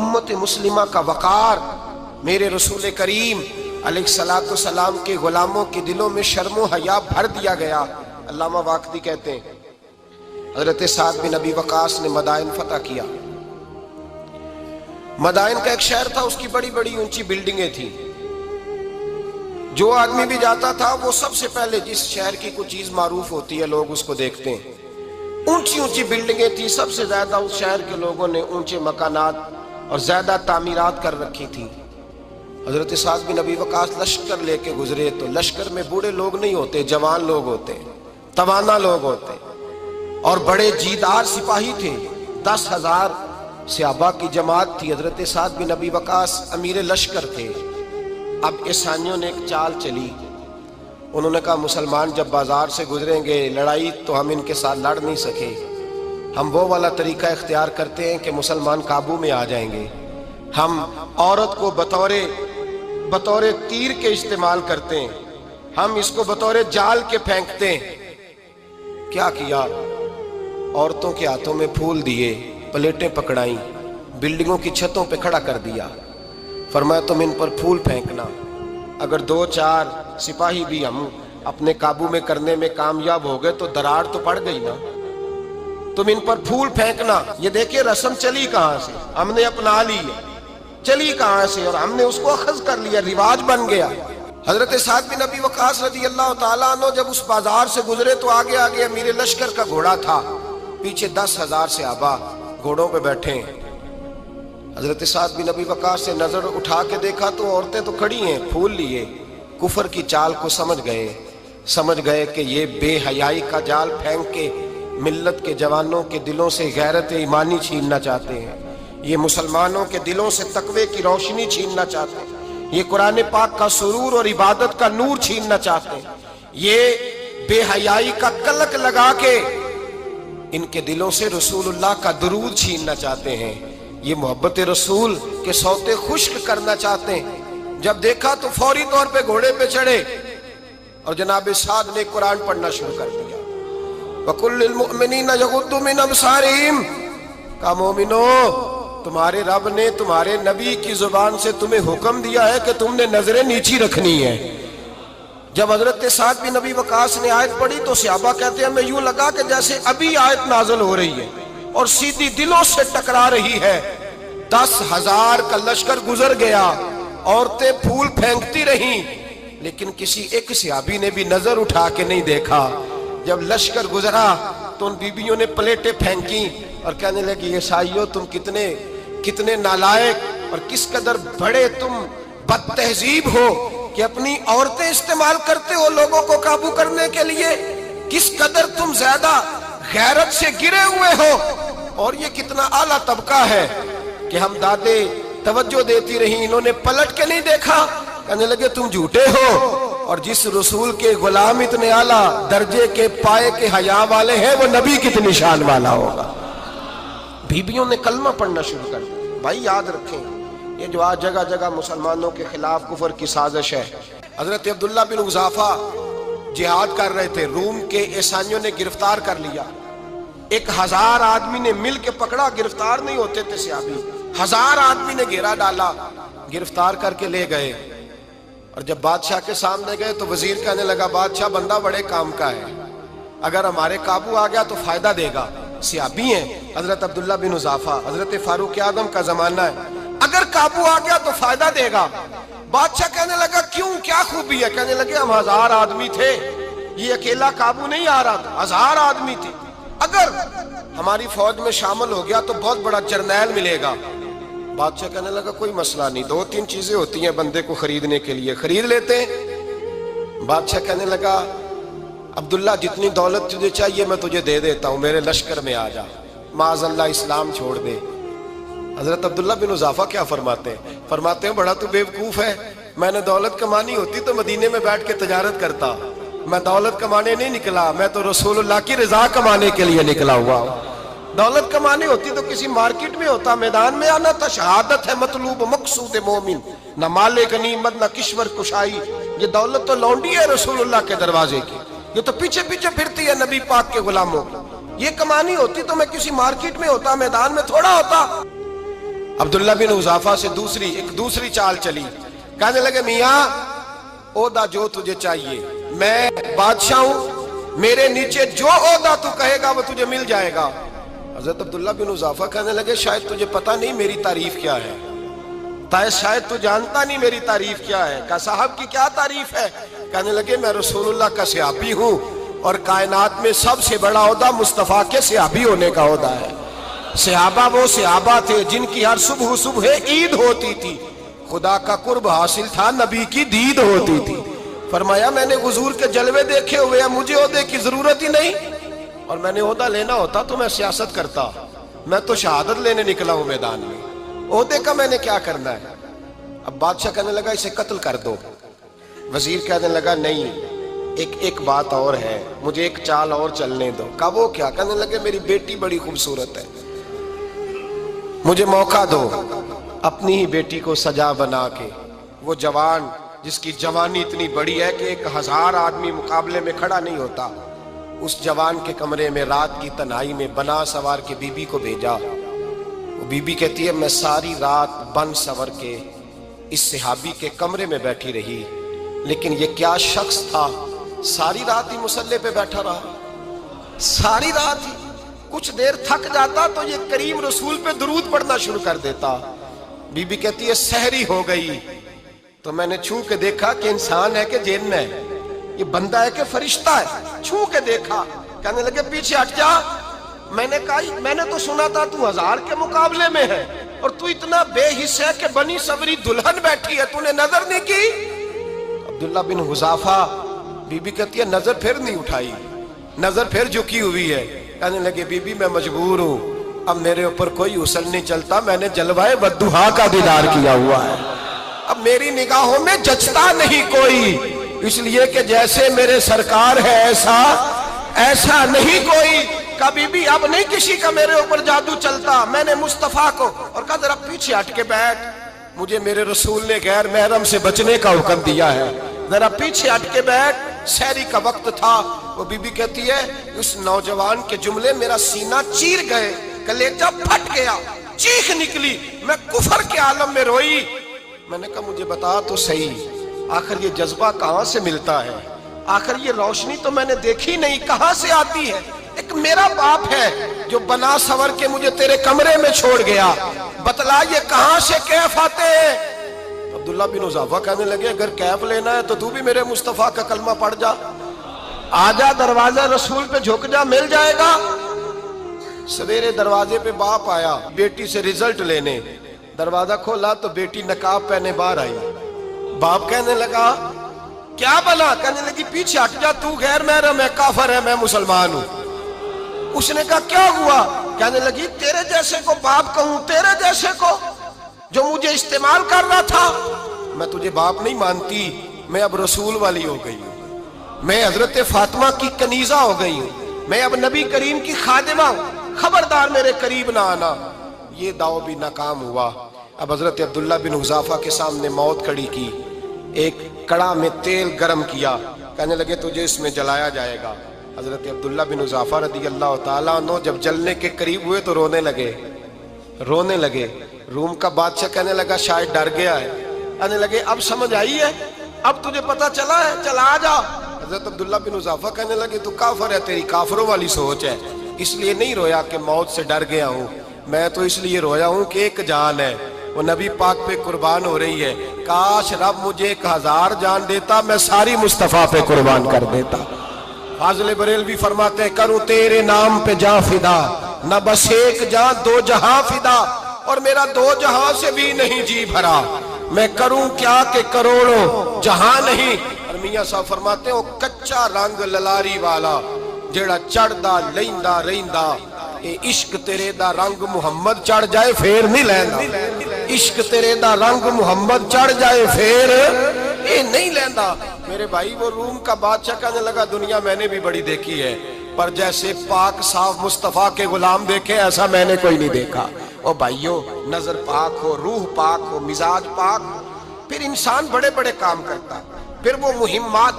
उम्मत मुस्लिमा का वक़ार, मेरे रसूल करीम अलैहिस्सलाम के गुलामों के दिलों में शर्म हया भर दिया गया। अल्लामा वाक़दी कहते हैं हज़रत साद बिन अबी वक़ास ने मदाइन फतह किया। मदाइन का एक शहर था, उसकी बड़ी बड़ी ऊंची बिल्डिंगें थी। जो आदमी भी जाता था वो सबसे पहले जिस शहर की कोई चीज मारूफ होती है लोग उसको देखते हैं। ऊंची ऊंची बिल्डिंगें थी, सबसे ज्यादा उस शहर के लोगों ने ऊंचे मकानात और ज्यादा तामीरात कर रखी थी। हजरत साद बिन अबी वक़ास लश्कर लेके गुजरे तो लश्कर में बूढ़े लोग नहीं होते, जवान लोग होते, तवाना लोग होते और बड़े जीदार सिपाही थे। 10,000 सहाबा की जमात थी। हजरत साद बिन अबी वक़ास अमीर लश्कर थे। अब ईसाइयों ने एक चाल चली, उन्होंने कहा मुसलमान जब बाजार से गुजरेंगे लड़ाई तो हम इनके साथ लड़ नहीं सके, हम वो वाला तरीका इख्तियार करते हैं कि मुसलमान काबू में आ जाएंगे। हम औरत को बतौर तीर के इस्तेमाल करते हैं, हम इसको बतौर जाल के फेंकते हैं। क्या किया, औरतों के हाथों में फूल दिए, प्लेटें पकड़ाई, बिल्डिंगों की छतों पे खड़ा कर दिया। फरमाया तुम इन पर फूल फेंकना, अगर 2-4 सिपाही भी हम अपने काबू में करने में कामयाब हो गए तो दरार तो पड़ गई ना, तुम इन पर फूल फेंकना। ये देखिए रस्म चली कहां से, हमने अपना ली है, चली कहां से और हमने उसको अखज़ कर लिया, रिवाज बन गया। हजरत साद बिन अबी वक़ास रज़ी अल्लाह ताला अन्हु जब उस बाजार से गुजरे तो आगे आगे अमीर लश्कर का घोड़ा था, पीछे 10,000 सहाबा घोड़ों पे बैठे हैं। हजरत साद बिन अबी वक़ास से नजर उठा के देखा तो औरतें तो खड़ी हैं, फूल लिए। कुफर की चाल को समझ गए कि ये बेहयाई का जाल फेंक के मिल्लत के जवानों के दिलों से गैरत ईमानी छीनना चाहते हैं, ये मुसलमानों के दिलों से तकवे की रोशनी छीनना चाहते हैं, ये कुरान पाक का सुरूर और इबादत का नूर छीनना चाहते हैं, ये बेहयाई का कलक लगा के इनके दिलों से रसूलुल्लाह का दुरूद छीनना चाहते हैं, ये मोहब्बत रसूल के सौते खुश्क करना चाहते हैं। जब देखा तो फौरी तौर पे घोड़े पे चढ़े और जनाब साद ने कुरान पढ़ना शुरू कर दिया। वकुल लिल मुमिनीना यगुद्दू मिन अबसारिहिम, का मोमिनो तुम्हारे रब ने तुम्हारे नबी की जुबान से तुम्हें हुक्म दिया है कि तुमने नजरें नीची रखनी है। जब हजरत साद बिन अबी वक़ास ने आयत पढ़ी तो सहाबा कहते हैं हमें यूं लगा कि जैसे अभी आयत नाज़िल हो रही है और सीधी दिलों से टकरा रही है। 10,000 का लश्कर गुजर गया, औरतें फूल फेंकती रहीं, लेकिन किसी एक सहाबी ने भी नजर उठा के नहीं देखा। जब लश्कर गुजरा तो उन बीबियों ने प्लेटें फेंकी और कहने लगी ईसाइयों तुम कितने नालायक और किस कदर बड़े तुम बदतहजीब हो कि अपनी औरतें इस्तेमाल करते हो लोगों को काबू करने के लिए, किस कदर तुम ज्यादा गैरत से गिरे हुए हो। और ये कितना आला तबका है कि हम दादे तवज्जो देती रही, इन्होंने पलट के नहीं देखा। कहने लगे तुम झूठे हो, और जिस रसूल के गुलाम इतने आला दर्जे के पाए के हया वाले हैं वो नबी कितनी शान वाला होगा। बीबियों ने कलमा पढ़ना शुरू कर दिया। भाई याद रखें ये जो आज जगह जगह मुसलमानों के खिलाफ कुफर की साजिश है। हजरत अब्दुल्ला बिन उज़ाफा जिहाद कर रहे थे, रूम के ईसाइयों ने गिरफ्तार कर लिया। 1000 आदमी ने मिल के पकड़ा, गिरफ्तार नहीं होते थे सहाबी, 1000 आदमी ने घेरा डाला, गिरफ्तार करके ले गए। और जब बादशाह के सामने गए तो वजीर कहने लगा बादशाह बंदा बड़े काम का है, अगर हमारे काबू आ गया तो फायदा देगा। सहाबी हैं हजरत अब्दुल्ला बिन उज़ाफा, हजरत फारूक आदम का जमाना है, अगर काबू आ गया तो फायदा देगा। बादशाह कहने लगा क्यों, क्या खूबी है? कहने लगे हम 1000 आदमी थे, ये अकेला काबू नहीं आ रहा था, 1000 आदमी थे, अगर हमारी फौज में शामिल हो गया तो बहुत बड़ा जर्नैल मिलेगा। बादशाह कहने लगा कोई मसला नहीं, 2-3 चीजें होती हैं बंदे को खरीदने के लिए, खरीद लेते हैं। बादशाह कहने लगा अब्दुल्ला जितनी दौलत तुझे चाहिए मैं तुझे दे देता हूं, मेरे लश्कर में आ जा, माज़अल्लाह इस्लाम छोड़ दे। हजरत अब्दुल्ला बिन उज़ाफा क्या फरमाते हैं बड़ा तू बेवकूफ है, मैंने दौलत कमानी होती तो मदीने में बैठ के तजारत करता, मैं दौलत कमाने नहीं निकला, मैं तो रसूलुल्लाह की रजा कमाने के लिए निकला हुआ हूं। दौलत कमानी होती तो किसी मार्केट में होता, मैदान में आना था। शहादत है मतलूब मकसूद मोमिन, न माले गनीमत न किश्वर कुशाई। ये दौलत तो लौंडी है रसूलुल्लाह के दरवाजे की, ये तो पीछे पीछे फिरती है नबी पाक के गुलामों। ये कमानी होती तो मैं किसी मार्केट में होता, मैदान में थोड़ा होता। عبداللہ بن حذافہ سے دوسری چال چلی. کہنے لگے میاں عہدہ جو تجھے چاہیے، میں بادشاہ ہوں، میرے نیچے جو عہدہ تو کہے گا وہ تجھے مل جائے گا. حضرت عبداللہ بن حذافہ کہنے لگے شاید تجھے پتہ نہیں میری تعریف کیا ہے، شاید تو جانتا نہیں میری تعریف کیا ہے. کہا صاحب کی کیا تعریف ہے؟ کہنے لگے میں رسول اللہ کا صحابی ہوں اور کائنات میں سب سے بڑا عہدہ مصطفیٰ کے صحابی ہونے کا عہدہ ہے. صحابہ وہ صحابہ تھے جن کی ہر صبح عید ہوتی تھی، خدا کا قرب حاصل تھا، نبی کی دید ہوتی تھی. فرمایا میں نے حضور کے جلوے دیکھے ہوئے ہیں، مجھے عہدے کی ضرورت ہی نہیں، اور میں نے عہدہ لینا ہوتا تو میں سیاست کرتا، میں تو شہادت لینے نکلا ہوں میدان میں، عہدے کا میں نے کیا کرنا ہے. اب بادشاہ کہنے لگا اسے قتل کر دو. وزیر کہنے لگا نہیں، ایک بات اور ہے، مجھے ایک چال اور چلنے دو. کہا وہ کیا؟ کہنے لگے میری بیٹی بڑی خوبصورت ہے، مجھے موقع دو اپنی ہی بیٹی کو سجا بنا کے. وہ جوان جس کی جوانی اتنی بڑی ہے کہ 1000 آدمی مقابلے میں کھڑا نہیں ہوتا، اس جوان کے کمرے میں رات کی تنہائی میں بنا سوار کے بی بی کو بھیجا. وہ بی بی کہتی ہے میں ساری رات بن سور کے اس صحابی کے کمرے میں بیٹھی رہی، لیکن یہ کیا شخص تھا، ساری رات ہی مسلح پہ بیٹھا رہا، ساری رات ہی. کچھ دیر تھک جاتا تو یہ کریم رسول پہ درود پڑھنا شروع کر دیتا. بی بی کہتی ہے سحری ہو گئی تو میں نے چھو کے دیکھا کہ انسان ہے کہ جن ہے، یہ بندہ ہے کہ فرشتہ ہے. چھو کے دیکھا. کہنے لگے پیچھے ہٹ جا. میں نے کہا میں نے تو سنا تھا تو 1000 کے مقابلے میں ہے اور تو اتنا بے حس ہے کہ بنی سوری دلہن بیٹھی ہے، تو نے نظر نہیں کی. عبداللہ بن حذافہ بی بی کہتی ہے نظر پھر نہیں اٹھائی، نظر پھر جھکی ہوئی ہے. کہنے لگے بی بی میں مجبور ہوں، اب میرے اوپر کوئی غسل نہیں چلتا، میں نے جلوائے بدوہا کا دیدار کیا ہوا ہے، اب میری نگاہوں میں جچتا نہیں کوئی، اس لیے کہ جیسے میرے سرکار ہے ایسا نہیں کوئی. کبھی بھی اب نہیں کسی کا میرے اوپر جادو چلتا. میں نے مصطفیٰ کو اور کہا ذرا پیچھے ہٹ کے بیٹھ، مجھے میرے رسول نے غیر محرم سے بچنے کا حکم دیا ہے، ذرا پیچھے ہٹ کے بیٹھ. سحری کا وقت تھا. وہ بی بی کہتی ہے اس نوجوان کے جملے میرا سینہ چیر گئے، کلیجہ پھٹ گیا، چیخ نکلی، میں کفر کے عالم میں روئی. میں نے کہا مجھے بتا تو صحیح، آخر یہ جذبہ کہاں سے ملتا ہے، آخر یہ روشنی تو میں نے دیکھی نہیں، کہاں سے آتی ہے؟ ایک میرا باپ ہے جو بنا سور کے مجھے تیرے کمرے میں چھوڑ گیا، بتلا یہ کہاں سے کیف آتے ہیں؟ عبداللہ بن حذافہ کہنے لگے اگر کیف لینا ہے تو تو بھی میرے مصطفیٰ کا کلمہ پڑھ جا، آجا دروازہ رسول پہ جھک جا، مل جائے گا. سویرے دروازے پہ باپ آیا بیٹی سے رزلٹ لینے، دروازہ کھولا تو بیٹی نقاب پہنے باہر آئی. باپ کہنے لگا کیا بنا؟ کہنے لگی پیچھے ہٹ جا، تو غیر محرم ہے، کافر ہے، میں مسلمان ہوں. اس نے کہا کیا ہوا؟ کہنے لگی تیرے جیسے کو باپ کہوں، تیرے جیسے کو جو مجھے استعمال کر رہا تھا. میں تجھے باپ نہیں مانتی، میں اب رسول والی ہو گئی ہوں، میں حضرت فاطمہ کی کنیزہ ہو گئی ہوں، میں اب نبی کریم کی خادمہ ہوں، خبردار میرے قریب نہ آنا. یہ داؤ بھی ناکام ہوا. اب حضرت عبداللہ بن حذافہ کے سامنے موت کھڑی کی، ایک کڑا میں تیل گرم کیا، کہنے لگے تجھے اس میں جلایا جائے گا. حضرت عبداللہ بن حذافہ رضی اللہ تعالیٰ عنہ جب جلنے کے قریب ہوئے تو رونے لگے. روم کا بادشاہ کہنے لگا شاید ڈر گیا ہے. کہنے لگے اب سمجھ آئی ہے، اب تجھے پتا چلا ہے، چلا آ جا. حضرت عبداللہ بن حذافہ کہنے لگے تو کافر ہے، تیری کافروں والی سوچ ہے، اس لیے نہیں رویا کہ موت سے ڈر گیا ہوں، میں تو اس لیے رویا ہوں کہ ایک جان ہے وہ نبی پاک پہ قربان ہو رہی ہے. کاش رب مجھے 1000 جان دیتا، میں ساری مصطفیٰ پہ قربان کر دیتا. فاضل بریلوی فرماتے ہیں کروں تیرے نام پہ جاں فدا، نہ بس ایک جاں 2 جہاں فدا، اور میرا 2 جہاں سے بھی نہیں جی بھرا، میں کروں کیا کہ کروڑوں جہاں نہیں. اور میاں صاحب فرماتے ہیں وہ کچا رنگ للاری والا جیڑا چڑھدا لیندا رہندا، اے عشق تیرے دا رنگ محمد چڑھ جائے پھر نہیں لیندا. عشق تیرے دا رنگ محمد چڑھ جائے پھر اے نہیں لیندا. میرے بھائی وہ روم کا بادشاہ کہنے لگا دنیا میں نے بھی بڑی دیکھی ہے، پر جیسے پاک صاف مصطفیٰ کے غلام دیکھے ایسا میں نے کوئی نہیں دیکھا. او بھائیو نظر پاک ہو، روح پاک ہو، مزاج پاک ہو، پھر انسان بڑے بڑے کام کرتا، پھر وہ مہمات